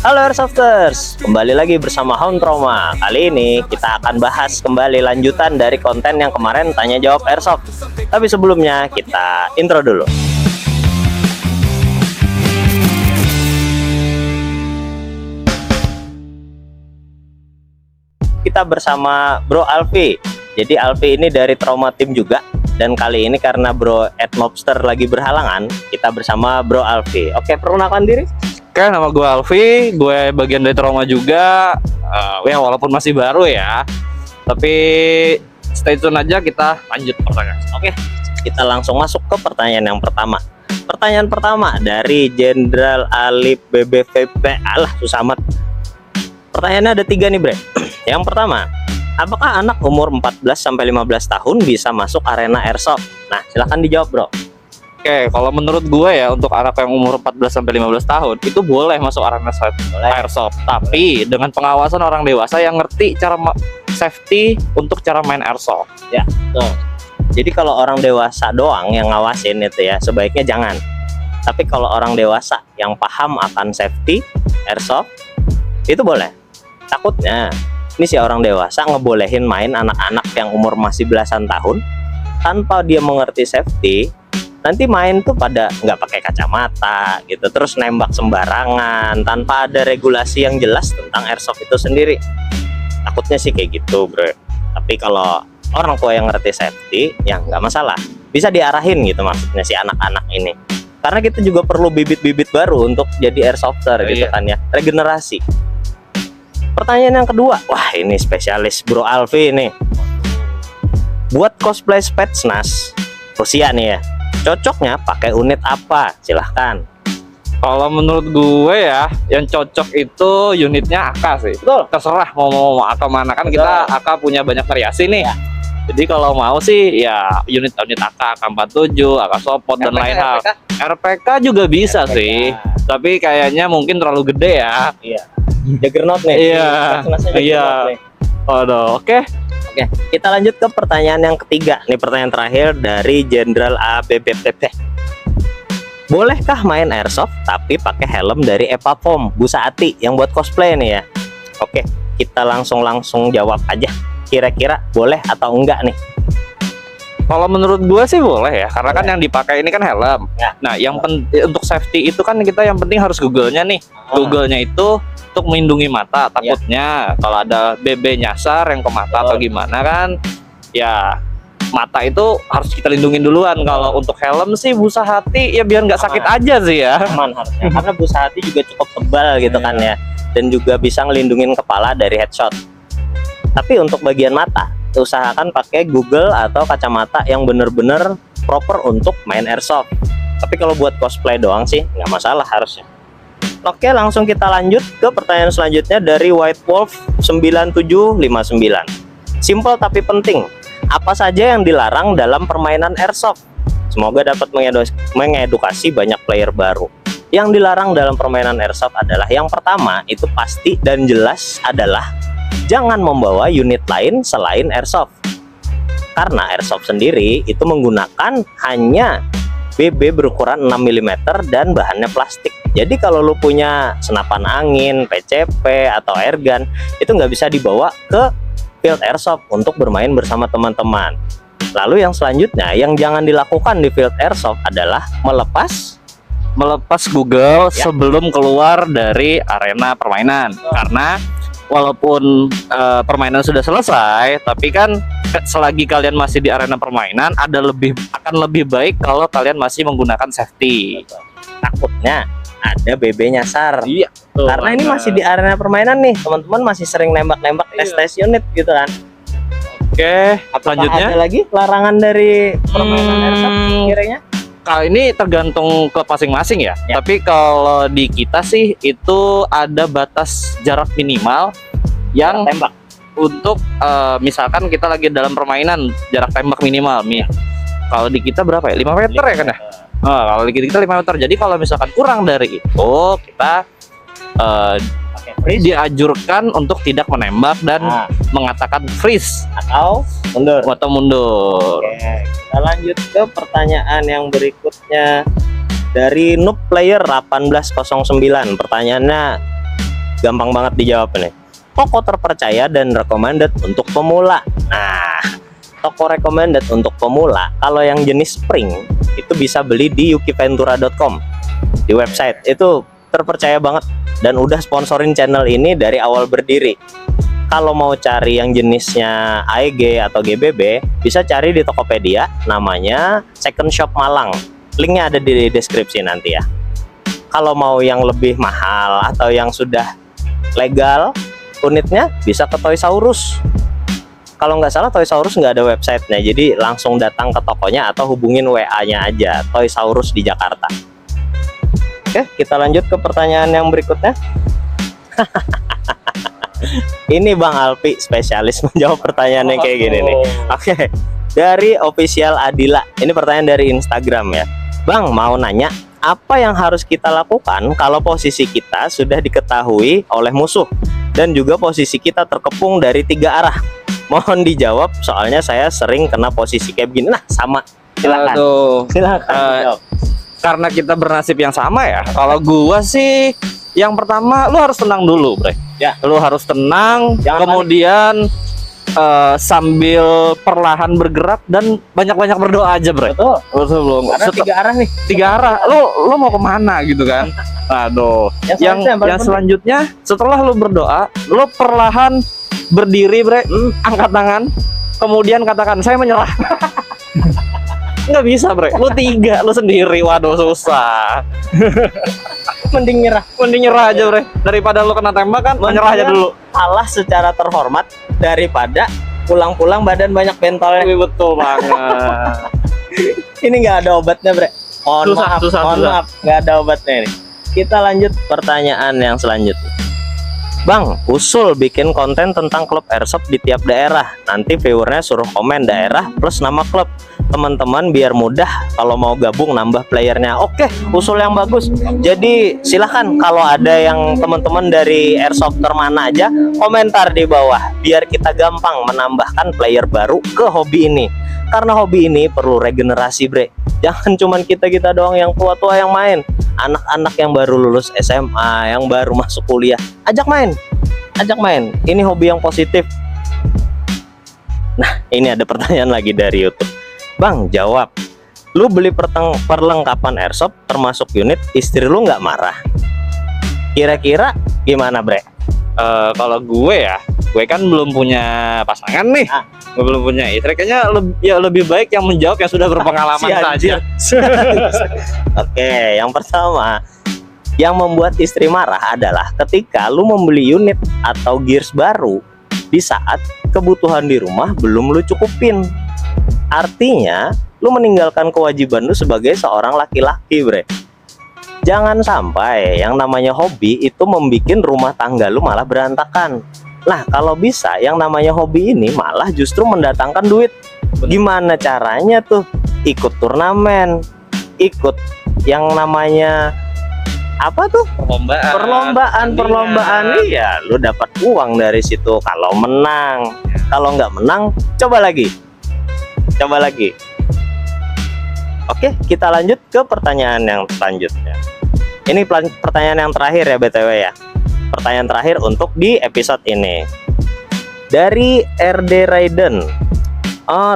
Halo Airsofters, kembali lagi bersama Home Trauma. Kali ini kita akan bahas kembali lanjutan dari konten yang kemarin tanya jawab Airsoft. Tapi sebelumnya kita intro dulu. Kita bersama Bro Alfi. Jadi Alfi ini dari Trauma Team juga. Dan kali ini karena Bro Ed Mobster lagi berhalangan, kita bersama Bro Alfi. Oke, perkenalkan diri. Oke, nama gue Alfi, gue bagian dari Trauma juga. Ya walaupun masih baru ya, tapi stay tune aja, kita lanjut pertanyaan. Oke, kita langsung masuk ke pertanyaan yang pertama. Pertanyaan pertama dari Jenderal Alip BBVP. Alah, susah amat. Pertanyaannya ada 3 nih, Bre. Yang pertama, apakah anak umur 14-15 tahun bisa masuk arena Airsoft? Nah, silahkan dijawab, Bro. Oke, kalau menurut gue ya, untuk anak yang umur 14-15 tahun itu boleh masuk arena Airsoft, tapi dengan pengawasan orang dewasa yang ngerti cara safety untuk cara main Airsoft. Ya, tuh. Jadi kalau orang dewasa doang yang ngawasin itu ya, sebaiknya jangan. Tapi kalau orang dewasa yang paham akan safety Airsoft, itu boleh. Takutnya ini si orang dewasa ngebolehin main anak-anak yang umur masih belasan tahun tanpa dia mengerti safety. Nanti main tuh pada nggak pakai kacamata gitu, terus nembak sembarangan tanpa ada regulasi yang jelas tentang Airsoft itu sendiri. Takutnya sih kayak gitu, Bro. Tapi kalau orang tua yang ngerti safety, ya nggak masalah. Bisa diarahin gitu maksudnya si anak-anak ini. Karena kita juga perlu bibit-bibit baru untuk jadi Airsofter gitu kan ya, regenerasi. Pertanyaan yang kedua, wah ini spesialis Bro Alfi nih. Buat cosplay Spetsnaz Rusia nih ya, cocoknya pakai unit apa? Silahkan. Kalau menurut gue ya, yang cocok itu unitnya AK sih. Betul. Terserah mau AK mana, kan kita AK punya banyak variasi nih. Ya. Jadi kalau mau sih ya unit AK, AK47, AK Sopot dan lain hal. RPK juga bisa RPK sih, tapi kayaknya mungkin terlalu gede ya. Iya. Juggernaut nih. Iya. Aduh, oke. Oke, kita lanjut ke pertanyaan yang ketiga. Nih pertanyaan terakhir dari Jenderal ABBTP. Bolehkah main Airsoft tapi pakai helm dari Epafom Busaati yang buat cosplay nih ya? Oke, kita langsung jawab aja. Kira-kira boleh atau enggak nih? Kalau menurut gue sih boleh ya, karena kan yang dipakai ini kan helm. Ya. Nah, yang untuk safety itu kan kita yang penting harus Google-nya nih. Google-nya itu untuk melindungi mata. Takutnya kalau ada BB nyasar yang ke mata atau gimana kan, ya mata itu harus kita lindungin duluan. Kalau untuk helm sih Busaati ya biar nggak sakit aja sih ya. Aman harusnya. Karena Busaati juga cukup tebal gitu kan ya, dan juga bisa ngelindungin kepala dari headshot. Tapi untuk bagian mata, usahakan pakai Google atau kacamata yang bener-bener proper untuk main Airsoft. Tapi kalau buat cosplay doang sih nggak masalah harusnya. Oke, langsung kita lanjut ke pertanyaan selanjutnya dari White Wolf 9759. Simple tapi penting. Apa saja yang dilarang dalam permainan Airsoft? Semoga dapat mengedukasi banyak player baru. Yang dilarang dalam permainan Airsoft adalah yang pertama, itu pasti dan jelas adalah jangan membawa unit lain selain Airsoft. Karena Airsoft sendiri itu menggunakan hanya BB berukuran 6 mm dan bahannya plastik. Jadi kalau lu punya senapan angin, PCP atau airgun, itu nggak bisa dibawa ke field Airsoft untuk bermain bersama teman-teman. Lalu yang selanjutnya yang jangan dilakukan di field Airsoft adalah melepas Google sebelum keluar dari arena permainan. Karena walaupun permainan sudah selesai, tapi kan selagi kalian masih di arena permainan akan lebih baik kalau kalian masih menggunakan safety. Takutnya ada BB nyasar. Iya. Karena ini masih di arena permainan nih, teman-teman masih sering nembak-nembak tes unit gitu kan. Oke, selanjutnya ada lagi larangan dari permainan Airsoft kira-kira? Kalau ini tergantung ke masing-masing ya. Tapi kalau di kita sih itu ada batas jarak minimal yang tembak. Untuk misalkan kita lagi dalam permainan, jarak tembak minimal kalau di kita berapa ya? 5 meter ya kan ya? Kalau di kita 5 meter. Jadi kalau misalkan kurang dari itu, kita dianjurkan untuk tidak menembak dan mengatakan freeze atau mundur. Oke, kita lanjut ke pertanyaan yang berikutnya dari Noob Player 1809. Pertanyaannya gampang banget dijawab nih. Toko terpercaya dan recommended untuk pemula. Nah, toko recommended untuk pemula, kalau yang jenis spring itu bisa beli di yukiventura.com. Di website itu terpercaya banget dan udah sponsorin channel ini dari awal berdiri. Kalau mau cari yang jenisnya AEG atau GBB, bisa cari di Tokopedia, namanya Second Shop Malang. Linknya ada di deskripsi nanti ya. Kalau mau yang lebih mahal atau yang sudah legal unitnya, bisa ke Toysaurus. Kalau nggak salah Toysaurus nggak ada websitenya, jadi langsung datang ke tokonya atau hubungin WA-nya aja, Toysaurus di Jakarta. Oke, kita lanjut ke pertanyaan yang berikutnya. Ini Bang Alpi spesialis menjawab pertanyaan yang kayak gini nih. Oke, dari official Adila. Ini pertanyaan dari Instagram ya. Bang, mau nanya, apa yang harus kita lakukan kalau posisi kita sudah diketahui oleh musuh dan juga posisi kita terkepung dari 3 arah? Mohon dijawab, soalnya saya sering kena posisi kayak begini. Nah, sama. Silakan. Silakan dijawab. Karena kita bernasib yang sama ya. Kalau gua sih yang pertama lu harus tenang dulu, Bre. Ya. Lu harus tenang, Jangan kemudian sambil perlahan bergerak dan banyak-banyak berdoa aja, Bre. Betul. Sebelum Karena 3 arah nih. 3 arah. Lu mau kemana gitu kan? Aduh. Yang selanjutnya setelah lu berdoa, lu perlahan berdiri, Bre. Angkat tangan. Kemudian katakan, saya menyerah. Nggak bisa, Bre. Lu 3, lu sendiri. Waduh, susah. Mending nyerah aja, Bre. Daripada lu kena tembak kan, menyerah aja dulu. Kalah secara terhormat daripada pulang-pulang badan banyak bentolnya. Betul banget. Ini nggak ada obatnya, Bre. Mohon Susah. maaf, nggak ada obatnya ini. Kita lanjut pertanyaan yang selanjutnya. Bang, usul bikin konten tentang klub airsoft di tiap daerah. Nanti viewernya suruh komen daerah plus nama klub. Teman-teman biar mudah kalau mau gabung nambah playernya. Oke, usul yang bagus. Jadi silahkan kalau ada yang teman-teman dari airsofter mana aja, komentar di bawah biar kita gampang menambahkan player baru ke hobi ini. Karena hobi ini perlu regenerasi, Bre. Jangan cuman kita-kita doang yang tua-tua yang main. Anak-anak yang baru lulus SMA, yang baru masuk kuliah, ajak main. Ini hobi yang positif. Nah, ini ada pertanyaan lagi dari YouTube. Bang, jawab. Lu beli perlengkapan airsoft termasuk unit, istri lu nggak marah? Kira-kira gimana, Bre? Kalau gue kan belum punya pasangan nih. Gue belum punya istri. Kayaknya lebih baik yang menjawab yang sudah berpengalaman saja. Oke, yang pertama, yang membuat istri marah adalah ketika lu membeli unit atau gears baru di saat kebutuhan di rumah belum lu cukupin. Artinya, lu meninggalkan kewajiban lu sebagai seorang laki-laki, Bre. Jangan sampai yang namanya hobi itu membuat rumah tangga lu malah berantakan. Nah, kalau bisa yang namanya hobi ini malah justru mendatangkan duit. Gimana caranya tuh? Ikut turnamen, ikut yang namanya apa tuh? Perlombaan. Iya, lu dapat uang dari situ kalau menang. Kalau nggak menang, coba lagi. Oke, kita lanjut ke pertanyaan yang selanjutnya. Ini pertanyaan yang terakhir ya, BTW ya. Pertanyaan terakhir untuk di episode ini. Dari RD Raiden.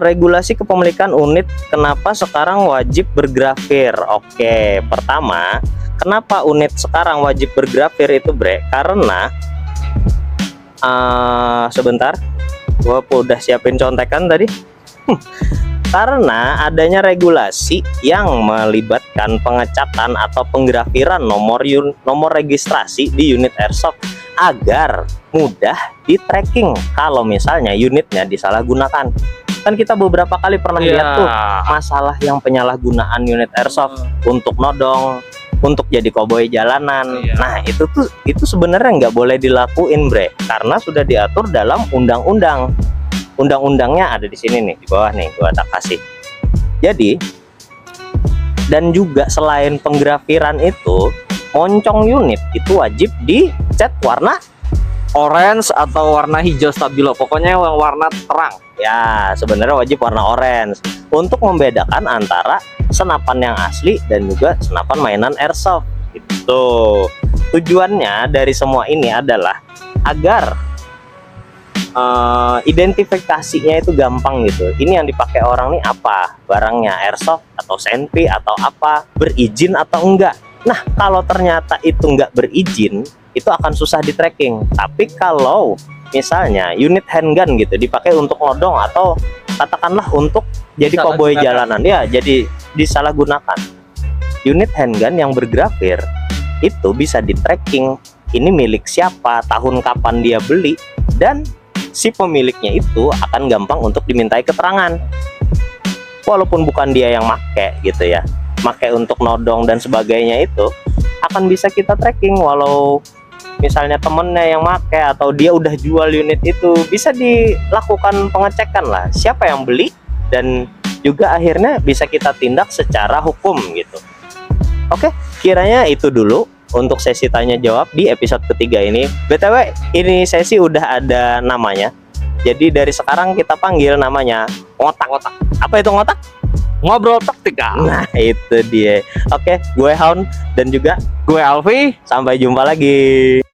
Regulasi kepemilikan unit kenapa sekarang wajib bergrafir? Oke, pertama, kenapa unit sekarang wajib bergrafir itu, Bre? Karena sebentar, gua udah siapin contekan tadi. Karena adanya regulasi yang melibatkan pengecatan atau penggrafiran nomor registrasi di unit airsoft agar mudah di tracking kalau misalnya unitnya disalahgunakan. Kan kita beberapa kali pernah lihat tuh masalah yang penyalahgunaan unit airsoft untuk nodong, untuk jadi koboi jalanan. Nah, itu sebenarnya nggak boleh dilakuin, Bre, karena sudah diatur dalam undang-undang. Undang-undangnya ada di sini nih, di bawah nih, gua tak kasih. Jadi, dan juga selain penggrafiran itu, moncong unit itu wajib dicat warna orange atau warna hijau stabilo, pokoknya yang warna terang. Ya, sebenarnya wajib warna orange untuk membedakan antara senapan yang asli dan juga senapan mainan airsoft. Gitu. Tujuannya dari semua ini adalah agar identifikasinya itu gampang gitu. Ini yang dipakai orang nih apa? Barangnya airsoft atau senpi atau apa? Berizin atau enggak? Nah, kalau ternyata itu enggak berizin, itu akan susah di tracking. Tapi kalau misalnya unit handgun gitu dipakai untuk nodong atau katakanlah untuk jadi koboi jalanan, ya jadi disalahgunakan. Unit handgun yang bergrafir itu bisa di tracking. Ini milik siapa, tahun kapan dia beli, dan si pemiliknya itu akan gampang untuk dimintai keterangan. Walaupun bukan dia yang make gitu ya, make untuk nodong dan sebagainya, itu akan bisa kita tracking. Walau misalnya temennya yang make atau dia udah jual unit itu, bisa dilakukan pengecekan lah siapa yang beli, dan juga akhirnya bisa kita tindak secara hukum gitu. Oke, kiranya itu dulu untuk sesi tanya jawab di episode ketiga ini. BTW, ini sesi udah ada namanya. Jadi dari sekarang kita panggil namanya ngotak. Apa itu ngotak? Ngobrol taktika. Nah, itu dia. Oke, gue Haun dan juga Gue Alfi. sampai jumpa lagi.